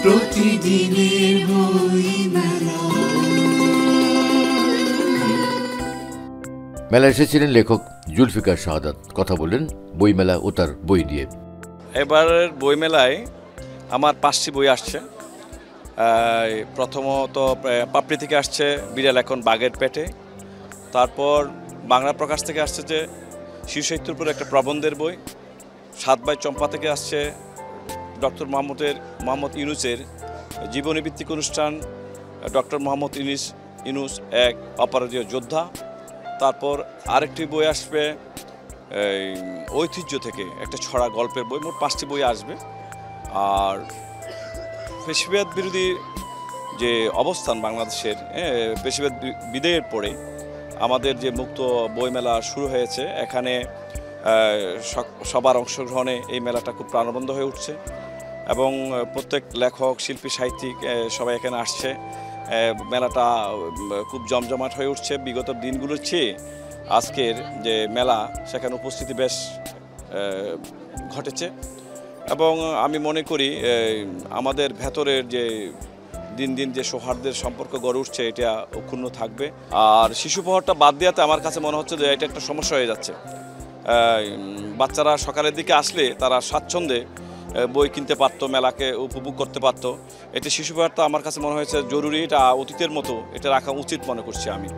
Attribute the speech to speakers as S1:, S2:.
S1: প্রতিদিনের বইমেলা।
S2: মেলায় এসেছিলেন লেখক জুলফিকার শাহাদাত। কথা বললেন বইমেলা ও তার বই নিয়ে।
S3: এবারের বইমেলায় আমার 5টি বই আসছে। প্রথমত পাপড়ি থেকে আসছে বিড়াল এখন বাঘের পেটে। তারপর বাংলা প্রকাশ থেকে আসছে যে শিশু সাহিত্যের উপর একটা প্রবন্ধের বই। 7 বাই চম্পা থেকে আসছে ডক্টর মোহাম্মদ ইউনুসের জীবনীভিত্তিক অনুষ্ঠান ডক্টর মোহাম্মদ ইউনুস এক অপরাজেয় যোদ্ধা। তারপর আরেকটি বই আসবে ঐতিহ্য থেকে একটা ছড়া গল্পের বই। মোট 5টি বই আসবে। আর পেশিবাদ বিরোধী যে অবস্থান বাংলাদেশের, পেশিবাদ বিদায়ের পরে আমাদের যে মুক্ত বইমেলা শুরু হয়েছে, এখানে সবার অংশগ্রহণে এই মেলাটা খুব প্রাণবন্ত হয়ে উঠছে এবং প্রত্যেক লেখক, শিল্পী, সাহিত্যিক সবাই এখানে আসছে। মেলাটা খুব জমজমাট হয়ে উঠছে। বিগত দিনগুলোর চেয়ে আজকের যে মেলা, সেখানে উপস্থিতি বেশ ঘটেছে এবং আমি মনে করি আমাদের ভেতরের যে দিন দিন যে সৌহার্দ্যের সম্পর্ক গড়ে উঠছে, এটা অক্ষুণ্ণ থাকবে। আর শিশু প্রহরটা বাদ দেওয়াতে আমার কাছে মনে হচ্ছে যে এটা একটা সমস্যা হয়ে যাচ্ছে। বাচ্চারা সকালের দিকে আসলে তারা স্বাচ্ছন্দ্যে বই কিনতে পারতো, মেলাকে উপভোগ করতে পারতো। এটা শিশু প্রহরটা আমার কাছে মনে হয়েছে জরুরি, এটা অতীতের মতো এটা রাখা উচিত মনে করছি আমি।